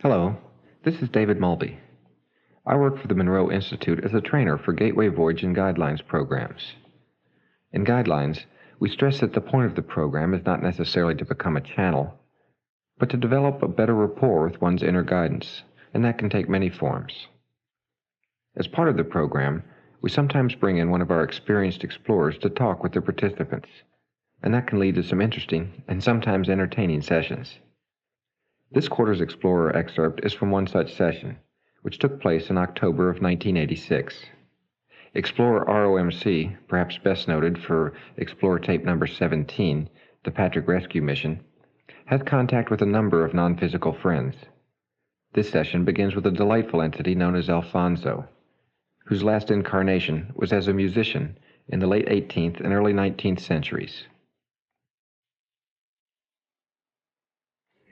Hello, this is David Mulby. I work for the Monroe Institute as a trainer for Gateway Voyage and Guidelines programs. In Guidelines, we stress that the point of the program is not necessarily to become a channel, but to develop a better rapport with one's inner guidance, and that can take many forms. As part of the program, we sometimes bring in one of our experienced explorers to talk with the participants, and that can lead to some interesting and sometimes entertaining sessions. This quarter's Explorer excerpt is from one such session, which took place in October of 1986. Explorer ROMC, perhaps best noted for Explorer Tape number 17, the Patrick Rescue Mission, had contact with a number of non-physical friends. This session begins with a delightful entity known as Alfonso, whose last incarnation was as a musician in the late 18th and early 19th centuries.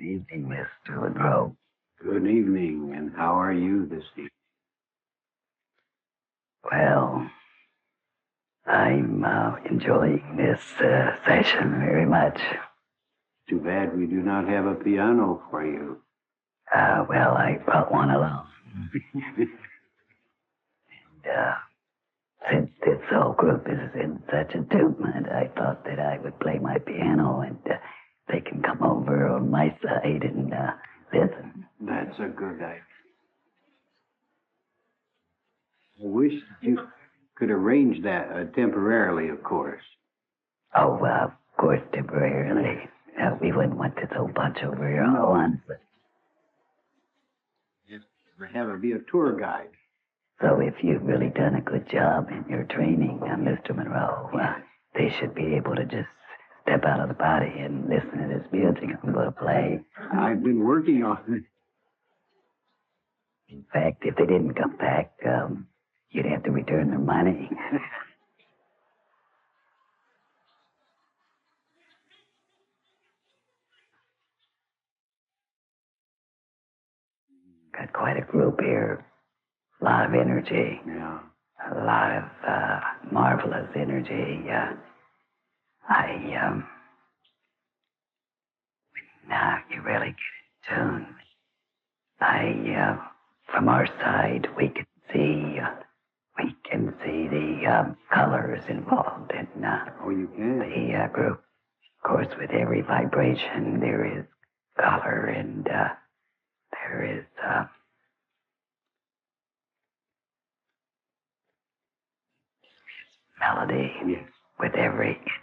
Good evening, Mr. Monroe. Good evening, and how are you this evening? Well, I'm enjoying this session very much. Too bad we do not have a piano for you. Well, I brought one along. And since this whole group is in such attunement, I thought that I would play my piano and they can come over on my side and listen. That's a good idea. I wish you could arrange that temporarily, of course. Oh, of course, temporarily. We wouldn't want this whole bunch over here all at once. But... have it be a tour guide. So if you've really done a good job in your training, Mr. Monroe, they should be able to just step out of the body and listen to this music I'm going to play. I've been working on it. In fact, if they didn't come back, you'd have to return their money. Got quite a group here. A lot of energy. Yeah. A lot of marvelous energy. Now you really get in tune. From our side, we can see the colors involved in Oh, you can? the group. Of course, with every vibration, there is color and there is melody. Yes. With every entity.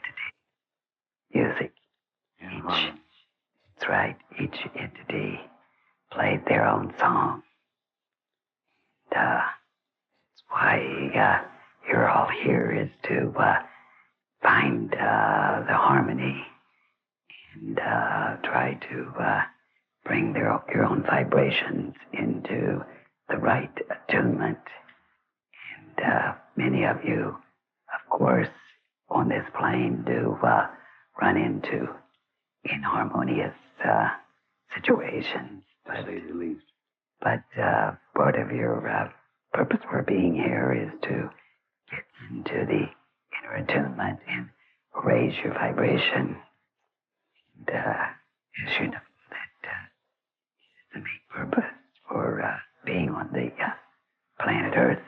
Music. That's right. Each entity played their own song. That's why you're all here, is to find the harmony and try to bring your own vibrations into the right attunement. And many of you, of course, on this plane do run into inharmonious situations. To say the least. But part of your purpose for being here is to get into the inner attunement and raise your vibration. And as you know, that is the main purpose for being on the planet Earth.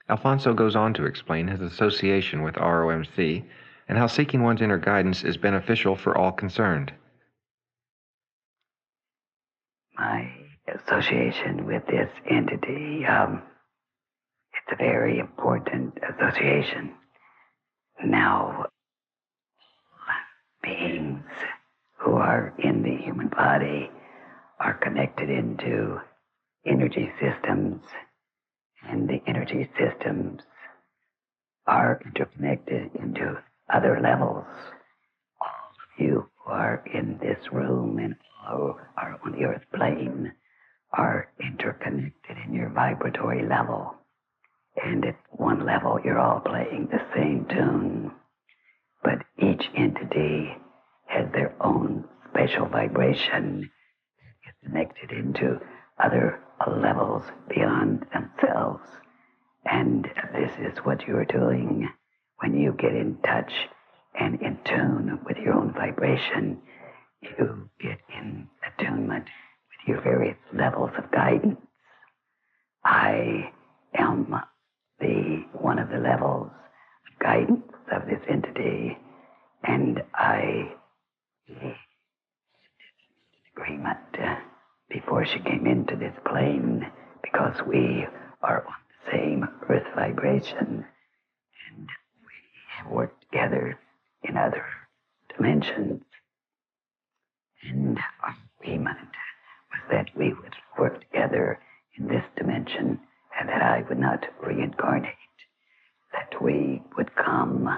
Alfonso goes on to explain his association with ROMC and how seeking one's inner guidance is beneficial for all concerned. My association with this entity, it's a very important association. Now, beings who are in the human body are connected into energy systems, and the energy systems are interconnected into other levels. All of you who are in this room and all are on the earth plane are interconnected in your vibratory level. And at one level, you're all playing the same tune. But each entity has their own special vibration, is connected into other levels beyond themselves. And this is what you're doing when you get in touch and in tune with your own vibration. You get in with your various levels of guidance. I am one of the levels of guidance of this entity, and I agreement before she came into this plane, because we are on the same earth vibration, and we have worked together in other dimensions. And our agreement was that we would work together in this dimension, and that I would not reincarnate, that we would come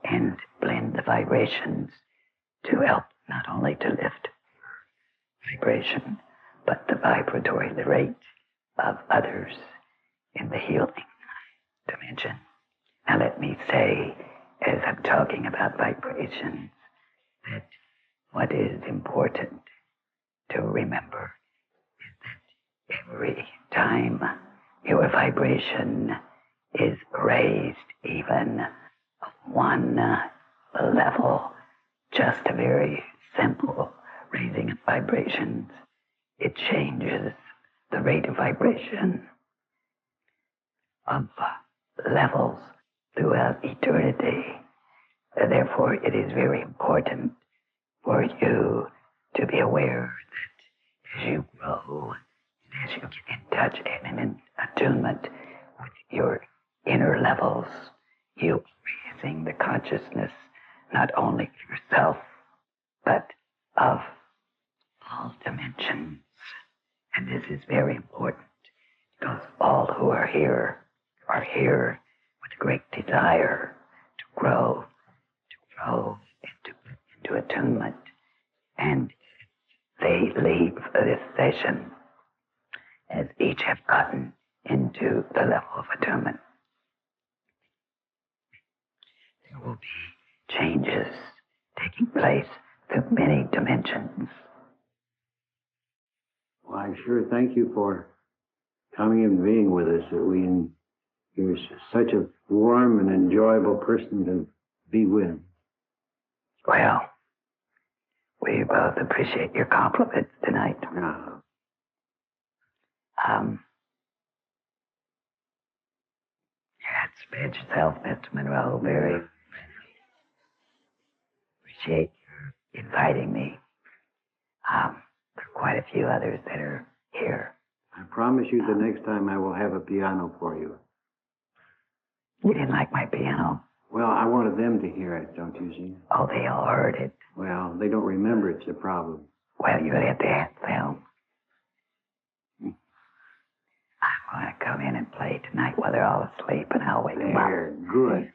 and blend the vibrations to help not only to lift vibration, but the vibratory, the rate of others in the healing dimension. Now let me say, as I'm talking about vibrations, that what is important to remember is that every time your vibration is raised even one level, just a very simple raising of vibrations, it changes the rate of vibration of levels throughout eternity. Therefore, it is very important for you to be aware that as you grow, as you get in touch and in attunement with your inner levels, you are raising the consciousness not only of yourself, but of all dimensions. And this is very important, because all who are here with a great desire to grow into attunement. And they leave this session as each have gotten into the level of attunement. There will be changes taking place through many dimensions. Well, I sure thank you for coming and being with us. You're such a warm and enjoyable person to be with. Well, we both appreciate your compliments tonight. No. You had spared yourself, Mr. Monroe, very. Appreciate your inviting me. There are quite a few others that are here. I promise you the next time I will have a piano for you. You didn't like my piano? Well, I wanted them to hear it, don't you see? Oh, they all heard it. Well, they don't remember it's a problem. Well, you have to ask them. I'm going to come in and play tonight while they're all asleep, and I'll wake them up. There, good.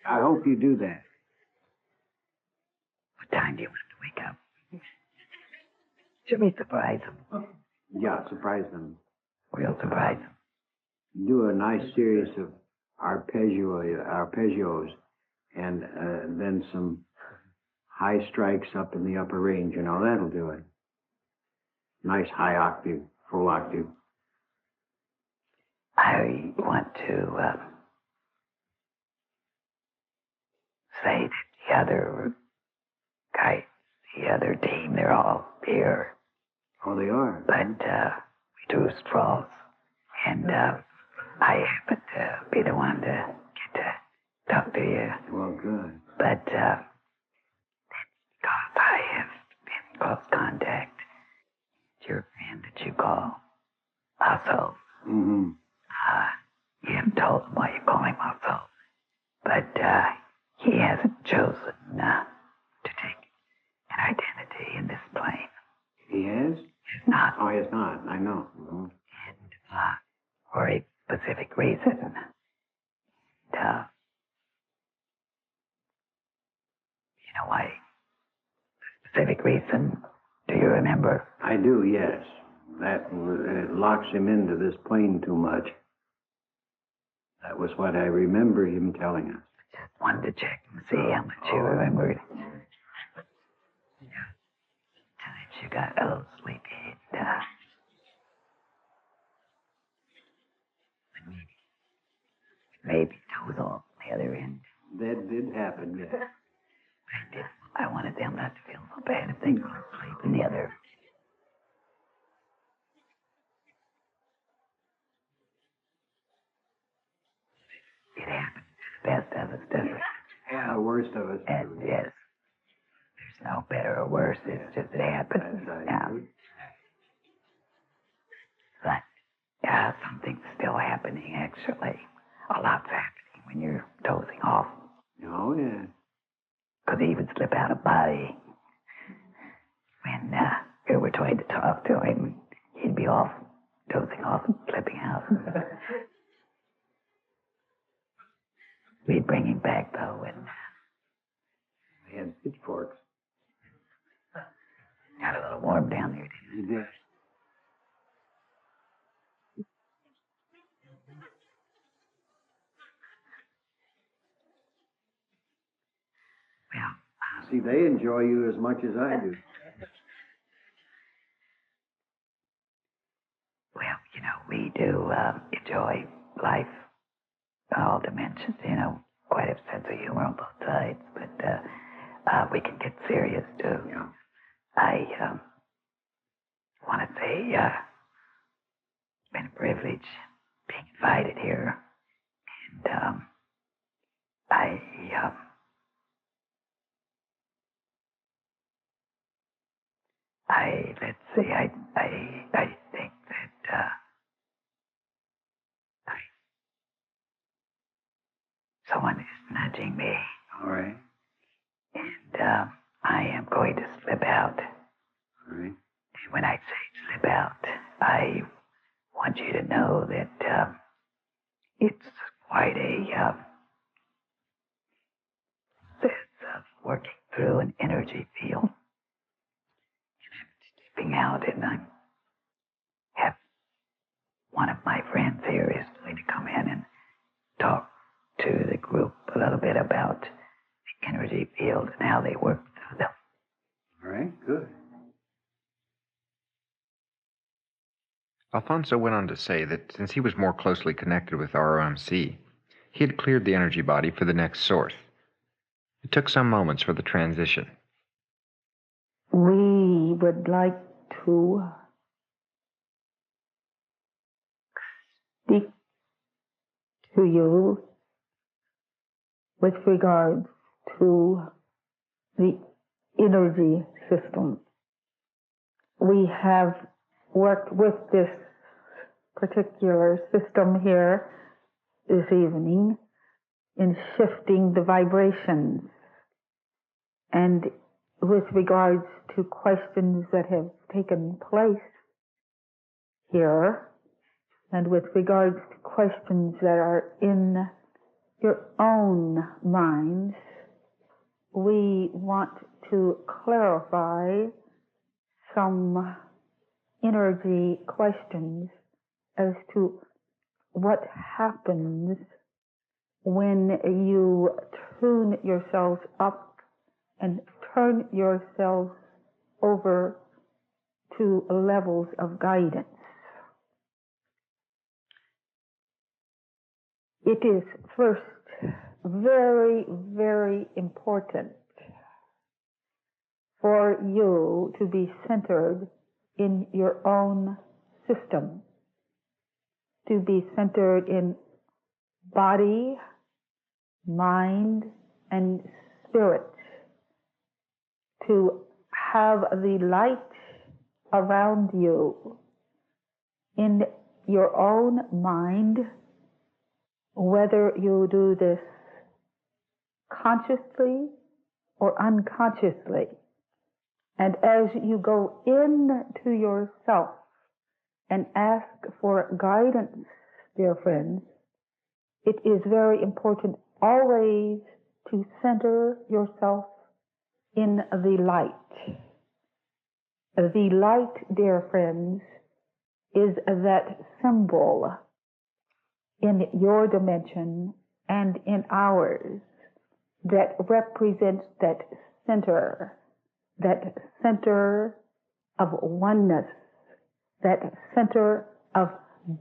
I hope you do that. What time do you want to wake up? Should we surprise them? Yeah, surprise them. We'll surprise them. Do a nice series of arpeggios, and then some high strikes up in the upper range. That'll do it. Nice high octave, full octave. I want to say that the other guys, the other team, they're all here. Oh, they are? But we do straws, and I happen to be the one to get to talk to you. Well, good. But that's because I have been in close contact with your friend that you call Alfonso. Mm-hmm. You haven't told him why you call him Monroe, but he hasn't chosen to take an identity in this plane. He has? He has not. Oh, he has not. I know. Mm-hmm. And for a specific reason. And, you know why? The specific reason, do you remember? I do, yes. It locks him into this plane too much. That was what I remember him telling us. Just wanted to check and see how much you remembered. Yeah. Times you got a little sleepy. And maybe toes off on the other end. That did happen, yes. I wanted them not to feel so bad if they go to sleep. and the other. It happens to the best of us, doesn't it? Yeah, the worst of us. And yes, there's no better or worse. It's just it happens. Yeah. But something's still happening, actually. A lot's happening when you're dozing off. Oh, yeah. Could even slip out of body. When you were trying to talk to him, he'd be off, dozing off and slipping out. We'd bring him back, though, and They had pitchforks. got a little warm down there, didn't You did. Well, See, they enjoy you as much as I do. well, we do enjoy life, all dimensions, quite a sense of humor on both sides, but we can get serious, too. Yeah. I want to say it's been a privilege being invited here, and let's see, I think that someone is nudging me, All right. and I am going to slip out. All right. And when I say slip out, I want you to know that it's quite a sense of working through an energy field. Stepping out, and I have one of my friends here is going to come in and talk to the group a little bit about the energy field and how they work through them. All right. Good. Alfonso went on to say that since he was more closely connected with ROMC, he had cleared the energy body for the next source. It took some moments for the transition. We would like to speak to you with regards to the energy system. We have worked with this particular system here this evening in shifting the vibrations, and with regards to questions that have taken place here, and with regards to questions that are in your own minds, we want to clarify some energy questions as to what happens when you tune yourselves up and turn yourselves over to levels of guidance. It is first very, very important for you to be centered in your own system, to be centered in body, mind, and spirit, to have the light around you in your own mind, whether you do this consciously or unconsciously. And as you go into yourself and ask for guidance, dear friends, it is very important always to center yourself in the light. The light, dear friends, is that symbol in your dimension and in ours that represents that center of oneness, that center of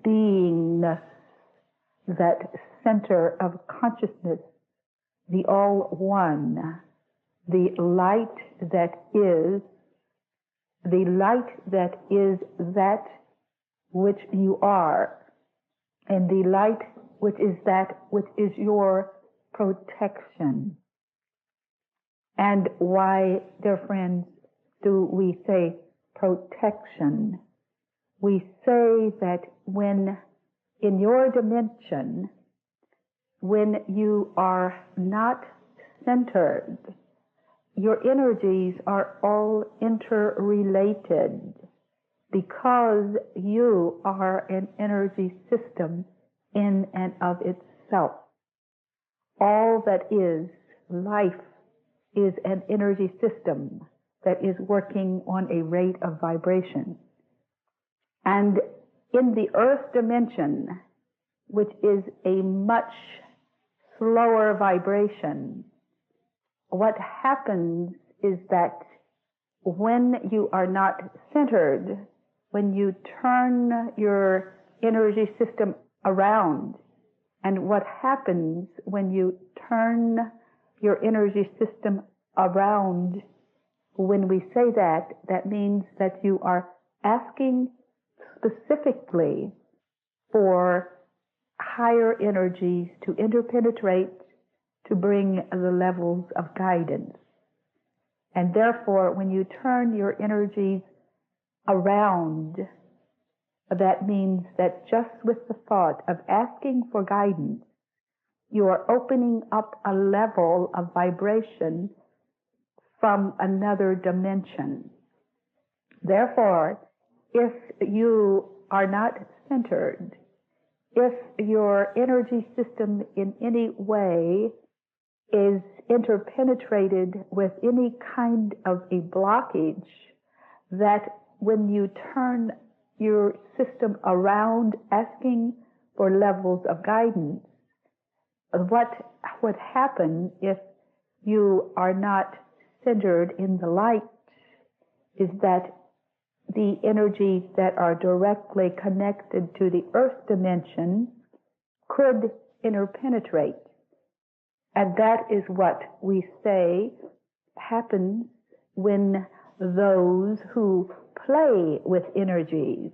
beingness, that center of consciousness, the all one, the light that is, the light that is that which you are, and the light which is that which is your protection. And why, dear friends, do we say protection? We say that when in your dimension, when you are not centered, your energies are all interrelated because you are an energy system in and of itself. All that is life is an energy system that is working on a rate of vibration. And in the earth dimension, which is a much slower vibration, what happens is that when you are not centered, when you turn your energy system around, and what happens when you turn your energy system around, when we say that, that means that you are asking specifically for higher energies to interpenetrate, to bring the levels of guidance. And therefore, when you turn your energies around, that means that just with the thought of asking for guidance, you are opening up a level of vibration from another dimension. Therefore, if you are not centered, if your energy system in any way is interpenetrated with any kind of a blockage, that when you turn your system around asking for levels of guidance, what would happen if you are not centered in the light is that the energies that are directly connected to the earth dimension could interpenetrate. And that is what we say happens when those who play with energies,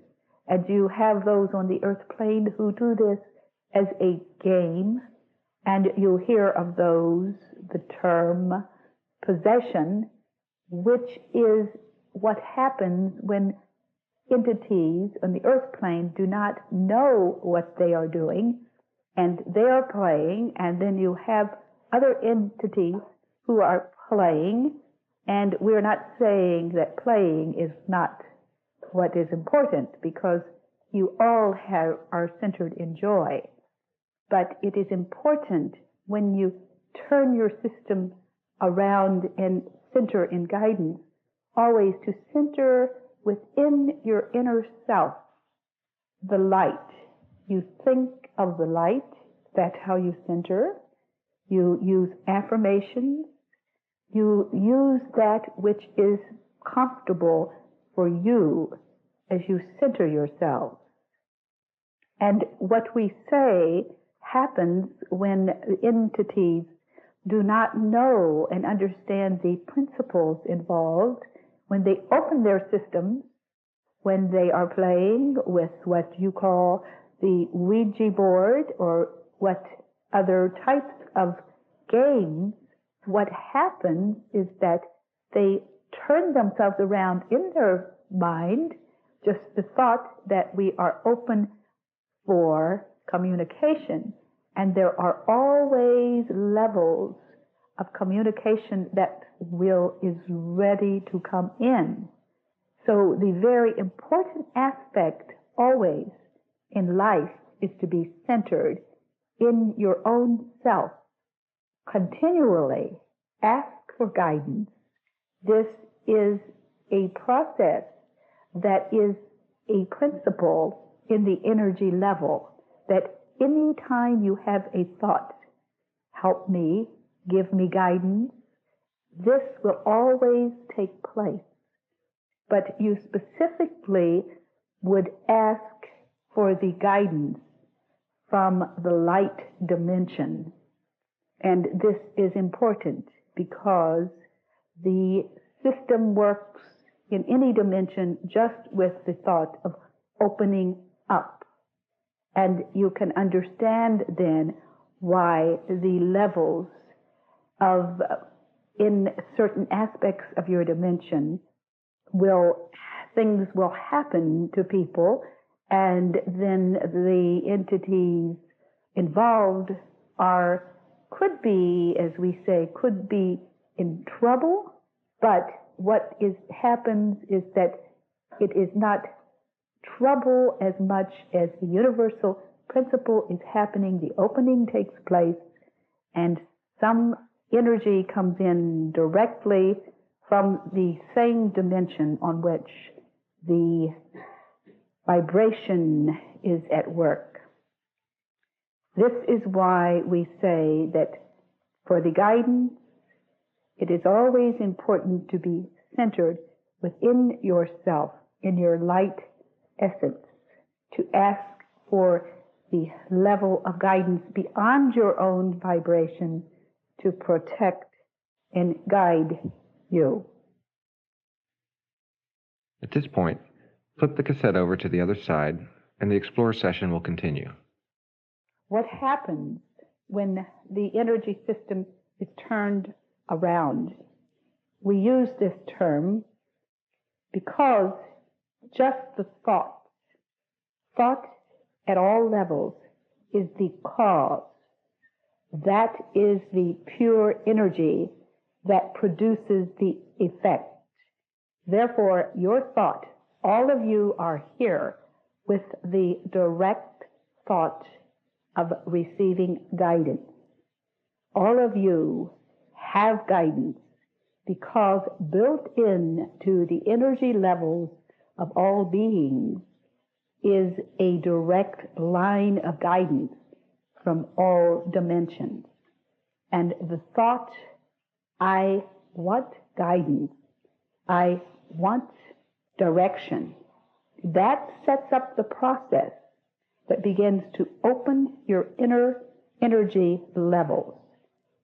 and you have those on the earth plane who do this as a game, and you hear of those, the term possession, which is what happens when entities on the earth plane do not know what they are doing, and they are playing, and then you have other entities who are playing, and we're not saying that playing is not what is important, because you all are centered in joy. But it is important when you turn your system around and center in guidance, always to center within your inner self the light. You think of the light, that's how you center. You use affirmations. You use that which is comfortable for you as you center yourself. And what we say happens when entities do not know and understand the principles involved, when they open their systems, when they are playing with what you call the Ouija board or what other types of games, what happens is that they turn themselves around in their mind, just the thought that we are open for communication, and there are always levels of communication that is ready to come in. So the very important aspect always in life is to be centered in your own self. Continually ask for guidance. This is a process that is a principle in the energy level, that any time you have a thought, help me, give me guidance, this will always take place. But you specifically would ask for the guidance from the light dimension. And this is important because the system works in any dimension just with the thought of opening up. And you can understand then why the levels of, in certain aspects of your dimension, things will happen to people, and then the entities involved could be, as we say, could be in trouble, but what happens is that it is not trouble as much as the universal principle is happening. The opening takes place, and some energy comes in directly from the same dimension on which the vibration is at work. This is why we say that for the guidance, it is always important to be centered within yourself, in your light essence, to ask for the level of guidance beyond your own vibration to protect and guide you. At this point, flip the cassette over to the other side, and the Explore session will continue. What happens when the energy system is turned around? We use this term because just the thought at all levels is the cause. That is the pure energy that produces the effect. Therefore, your thought, all of you are here with the direct thought of receiving guidance. All of you have guidance because built in to the energy levels of all beings is a direct line of guidance from all dimensions. And the thought, I want guidance, I want direction, that sets up the process that begins to open your inner energy levels,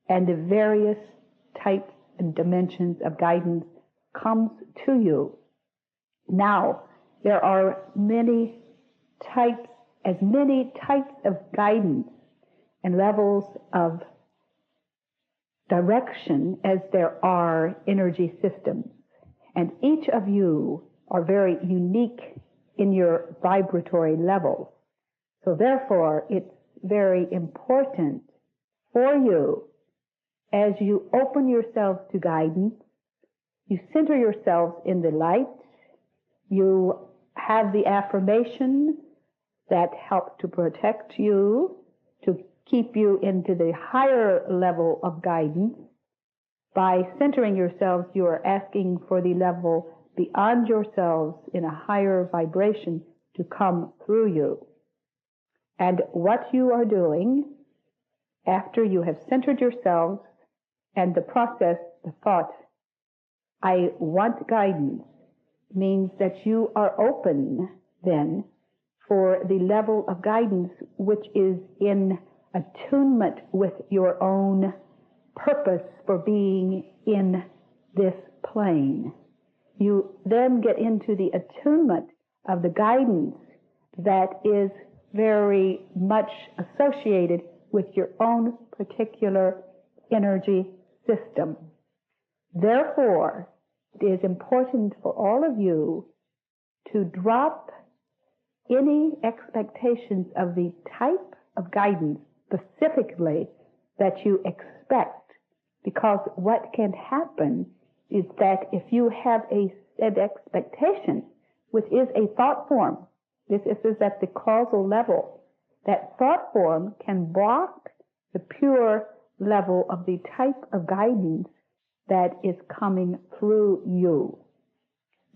and the various types and dimensions of guidance comes to you. Now, there are many types of guidance and levels of direction as there are energy systems. And each of you are very unique in your vibratory levels. So therefore, it's very important for you, as you open yourselves to guidance, you center yourselves in the light, you have the affirmation that helps to protect you, to keep you into the higher level of guidance. By centering yourselves, you are asking for the level beyond yourselves in a higher vibration to come through you. And what you are doing after you have centered yourselves and the process, the thought, I want guidance, means that you are open then for the level of guidance which is in attunement with your own purpose for being in this plane. You then get into the attunement of the guidance that is very much associated with your own particular energy system. Therefore, it is important for all of you to drop any expectations of the type of guidance specifically that you expect, because what can happen is that if you have a set expectation, which is a thought form, this is at the causal level, that thought form can block the pure level of the type of guidance that is coming through you.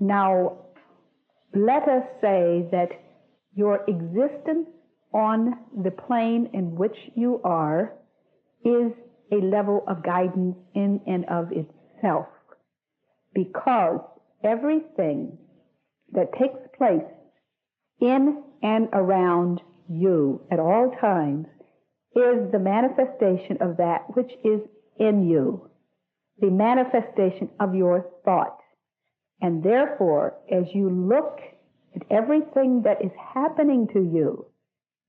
Now, let us say that your existence on the plane in which you are is a level of guidance in and of itself, because everything that takes place in and around you at all times is the manifestation of that which is in you, the manifestation of your thought. And therefore, as you look at everything that is happening to you,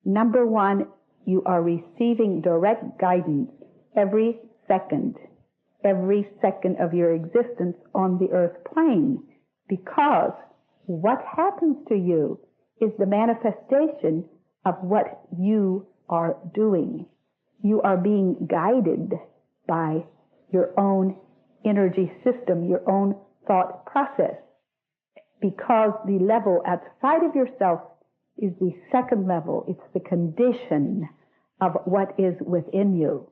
number one, you are receiving direct guidance every second of your existence on the earth plane, because what happens to you is the manifestation of what you are doing. You are being guided by your own energy system, your own thought process, because the level outside of yourself is the second level. It's the condition of what is within you.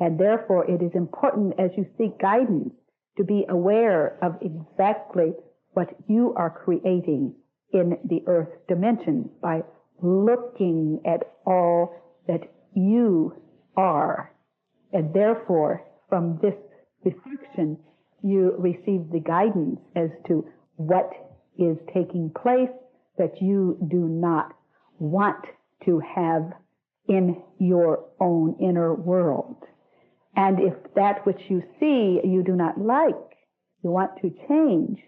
And therefore, it is important as you seek guidance to be aware of exactly what you are creating in the earth dimension by looking at all that you are. And therefore, from this reflection, you receive the guidance as to what is taking place that you do not want to have in your own inner world. And if that which you see you do not like, you want to change,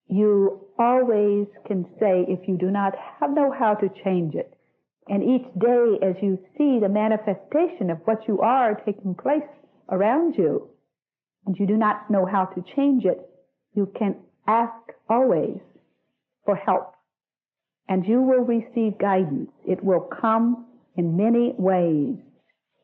you always can say, if you do not know how to change it, and each day as you see the manifestation of what you are taking place around you, and you do not know how to change it, you can ask always for help. And you will receive guidance. It will come in many ways.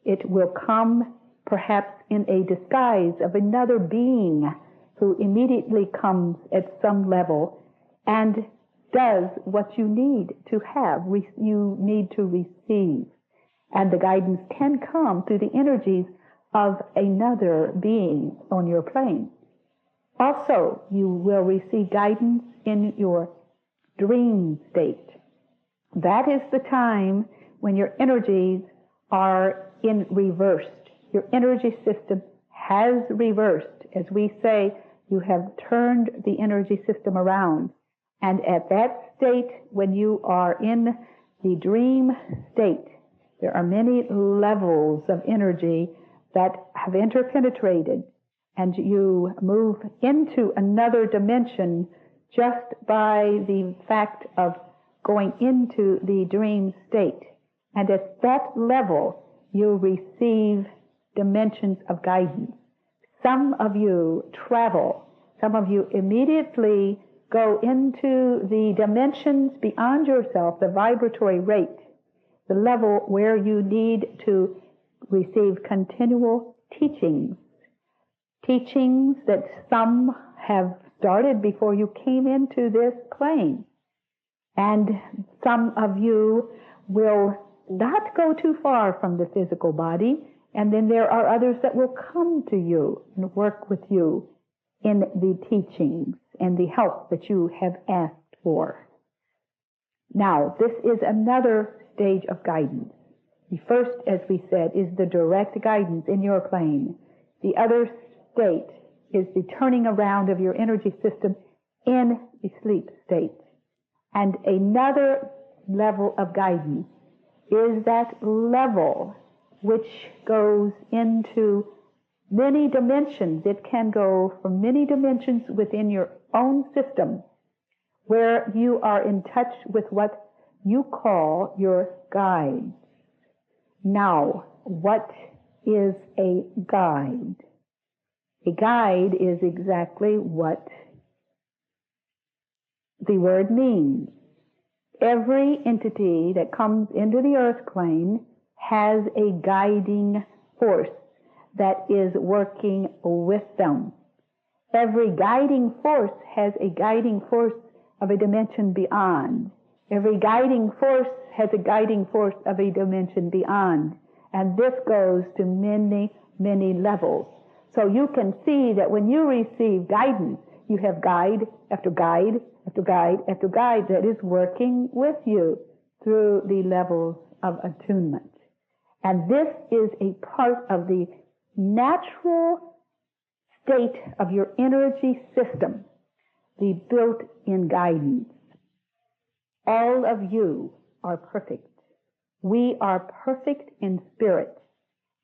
It will come perhaps in a disguise of another being who immediately comes at some level and does what you need to have, you need to receive. And the guidance can come through the energies of another being on your plane. Also, you will receive guidance in your dream state. That is the time when your energies are in reverse. Your energy system has reversed. As we say, you have turned the energy system around. And at that state, when you are in the dream state, there are many levels of energy that have interpenetrated, and you move into another dimension just by the fact of going into the dream state. And at that level, you receive dimensions of guidance. Some of you travel. Some of you immediately go into the dimensions beyond yourself, the vibratory rate, the level where you need to receive continual teachings. Teachings that some have started before you came into this plane. And some of you will not go too far from the physical body, and then there are others that will come to you and work with you in the teachings and the help that you have asked for. Now, this is another stage of guidance. The first, as we said, is the direct guidance in your plane. The other state is the turning around of your energy system in the sleep state. And another level of guidance is that level which goes into many dimensions. It can go from many dimensions within your own system, where you are in touch with what you call your guides. Now, what is a guide? A guide is exactly what the word means. Every entity that comes into the earth plane has a guiding force that is working with them. Every guiding force has a guiding force of a dimension beyond. Every guiding force has a guiding force of a dimension beyond. And this goes to many, many levels. So you can see that when you receive guidance, you have guide after guide after guide after guide that is working with you through the levels of attunement. And this is a part of the natural state of your energy system, the built-in guidance. All of you are perfect. We are perfect in spirit.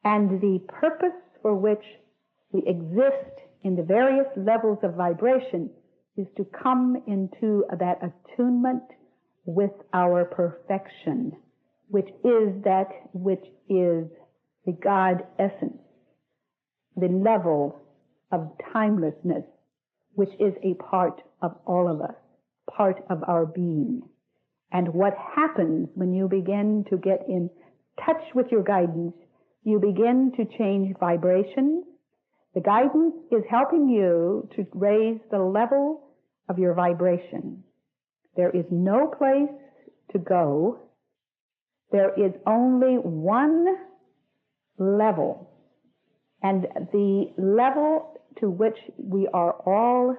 And the purpose for which we exist in the various levels of vibration is to come into that attunement with our perfection, which is that which is the God essence, the level of timelessness, which is a part of all of us, part of our being. And what happens when you begin to get in touch with your guidance, you begin to change vibrations. The guidance is helping you to raise the level of your vibration. There is no place to go. There is only one level. And the level to which we are all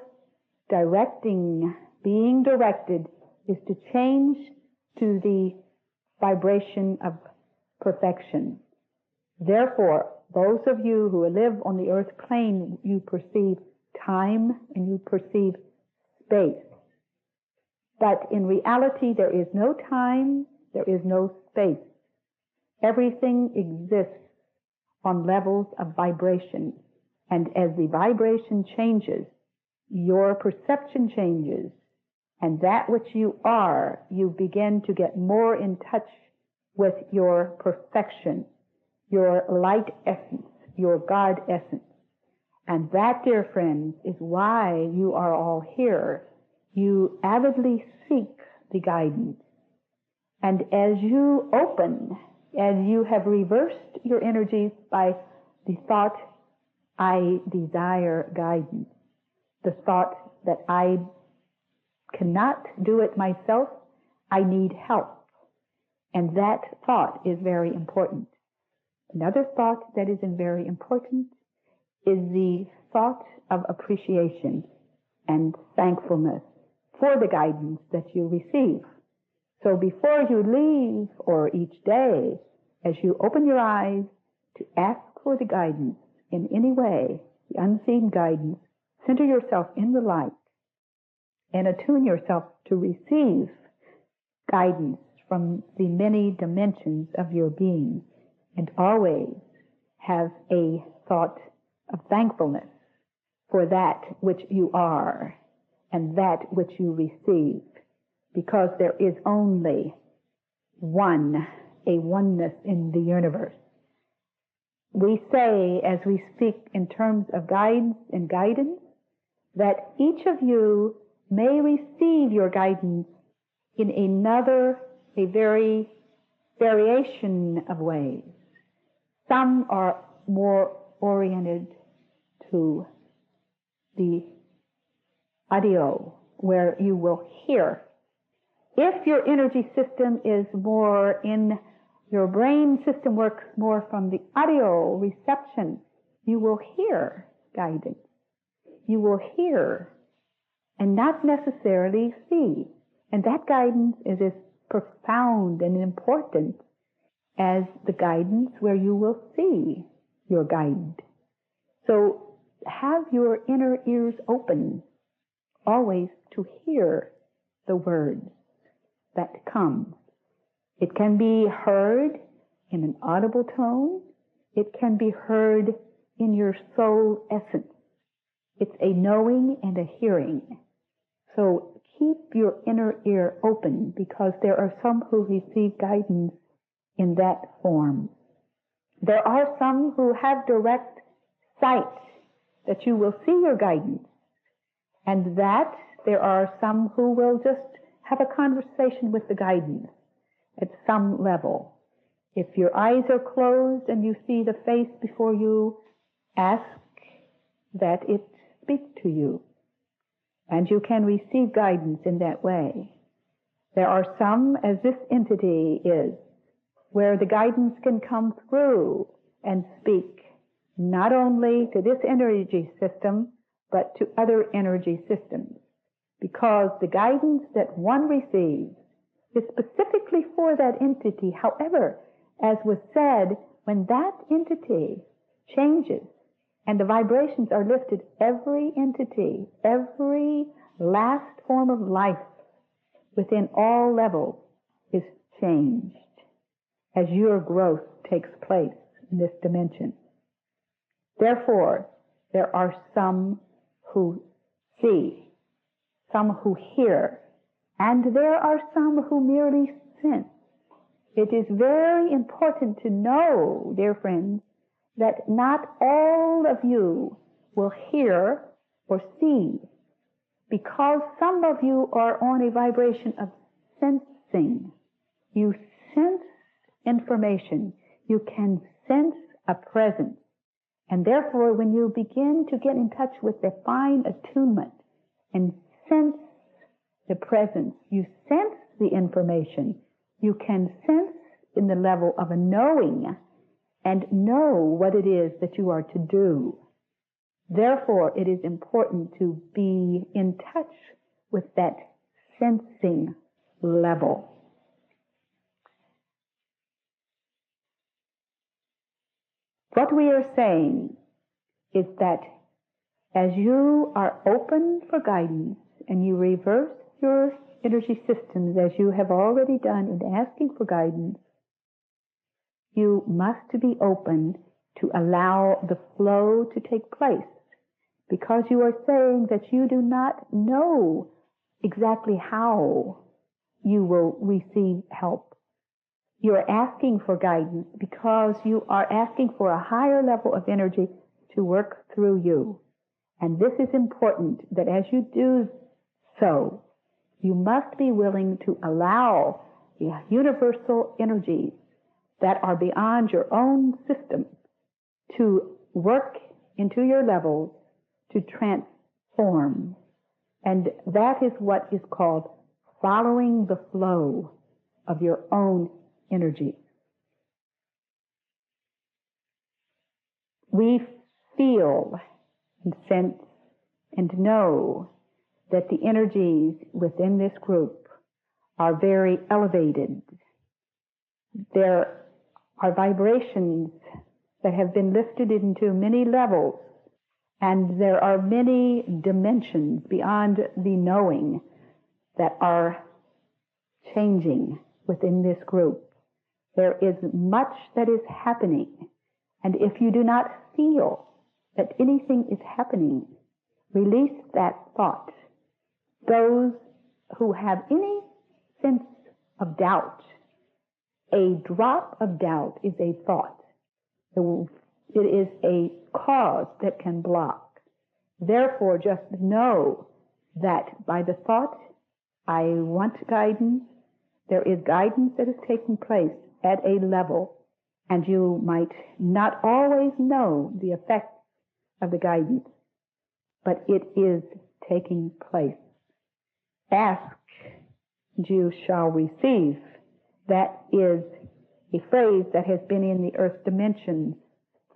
being directed, is to change to the vibration of perfection. Therefore, those of you who live on the earth plane, you perceive time and you perceive space. But in reality, there is no time, there is no space. Everything exists on levels of vibration. And as the vibration changes, your perception changes. And that which you are, you begin to get more in touch with your perfection, your light essence, your God essence. And that, dear friends, is why you are all here. You avidly seek the guidance. And as you open, as you have reversed your energies by the thought, I desire guidance, the thought that I cannot do it myself, I need help. And that thought is very important. Another thought that is very important is the thought of appreciation and thankfulness for the guidance that you receive. So before you leave, or each day, as you open your eyes to ask for the guidance in any way, the unseen guidance, center yourself in the light and attune yourself to receive guidance from the many dimensions of your being, and always have a thought of thankfulness for that which you are and that which you receive, because there is only a oneness in the universe. We say, as we speak in terms of guidance and guidance, that each of you may receive your guidance in a very variation of ways. Some are more oriented to the audio, where you will hear. If your energy system is more in, your brain system works more from the audio reception, you will hear guidance. You will hear and not necessarily see. And that guidance is as profound and important as the guidance where you will see your guide. So have your inner ears open always to hear the words that come. It can be heard in an audible tone. It can be heard in your soul essence. It's a knowing and a hearing. So keep your inner ear open, because there are some who receive guidance in that form. There are some who have direct sight that you will see your guidance, and that there are some who will just have a conversation with the guidance at some level. If your eyes are closed and you see the face before you, ask that it speak to you, and you can receive guidance in that way. There are some, as this entity is, where the guidance can come through and speak not only to this energy system, but to other energy systems, because the guidance that one receives is specifically for that entity. However, as was said, when that entity changes and the vibrations are lifted, every entity, every last form of life within all levels is changed as your growth takes place in this dimension. Therefore, there are some who see some who hear, and there are some who merely sense. It is very important to know, dear friends, that not all of you will hear or see, because some of you are on a vibration of sensing. You sense information. You can sense a presence. And therefore, when you begin to get in touch with the fine attunement and sense the presence, you sense the information, you can sense in the level of a knowing and know what it is that you are to do. Therefore, it is important to be in touch with that sensing level. What we are saying is that as you are open for guidance and you reverse your energy systems as you have already done in asking for guidance, you must be open to allow the flow to take place, because you are saying that you do not know exactly how you will receive help. You are asking for guidance because you are asking for a higher level of energy to work through you. And this is important, that as you do so, you must be willing to allow the universal energies that are beyond your own system to work into your levels to transform. And that is what is called following the flow of your own energy. We feel and sense and know that the energies within this group are very elevated. There are vibrations that have been lifted into many levels, and there are many dimensions beyond the knowing that are changing within this group. There is much that is happening, and if you do not feel that anything is happening, release that thought. Those who have any sense of doubt, a drop of doubt is a thought. It is a cause that can block. Therefore, just know that by the thought, I want guidance, there is guidance that is taking place at a level, and you might not always know the effect of the guidance, but it is taking place. Ask, and you shall receive. That is a phrase that has been in the earth dimension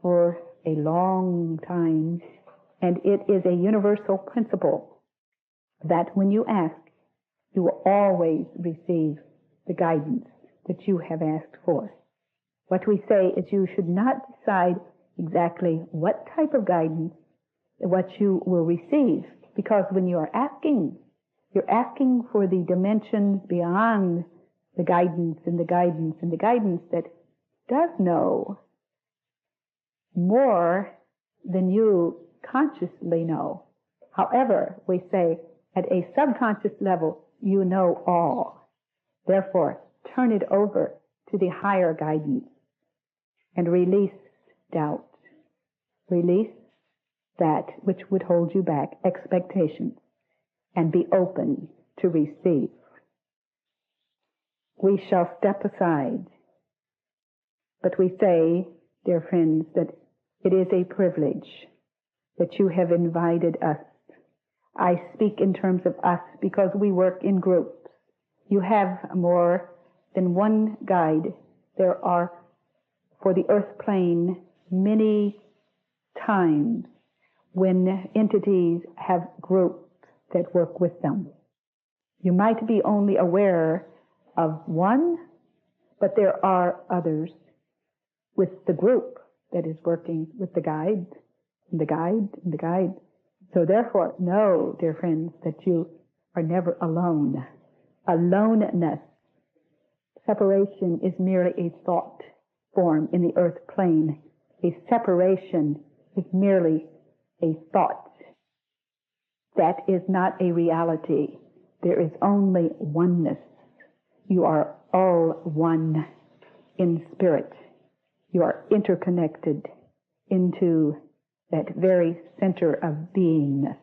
for a long time, and it is a universal principle that when you ask, you will always receive the guidance that you have asked for. What we say is you should not decide exactly what type of guidance, what you will receive, because when you are asking, you're asking for the dimensions beyond the guidance and the guidance and the guidance that does know more than you consciously know. However, we say at a subconscious level, you know all. Therefore, turn it over to the higher guidance and release doubt. Release that which would hold you back, expectations, and be open to receive. We shall step aside. But we say, dear friends, that it is a privilege that you have invited us. I speak in terms of us because we work in groups. You have more than one guide. There are, for the earth plane, many times when entities have groups that work with them. You might be only aware of one, but there are others with the group that is working with the guide, and the guide, and the guide. So therefore, know, dear friends, that you are never alone. Aloneness, separation is merely a thought form in the earth plane. A separation is merely a thought. That is not a reality. There is only oneness. You are all one in spirit. You are interconnected into that very center of beingness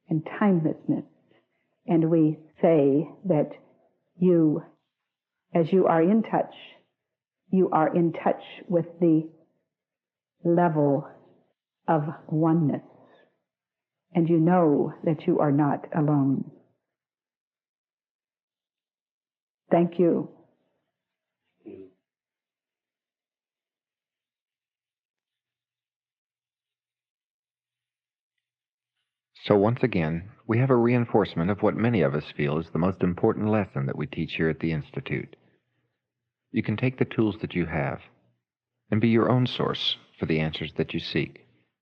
and timelessness. And we say that you, as you are in touch with the level of oneness. And you know that you are not alone. Thank you. So once again, we have a reinforcement of what many of us feel is the most important lesson that we teach here at the Institute. You can take the tools that you have and be your own source for the answers that you seek.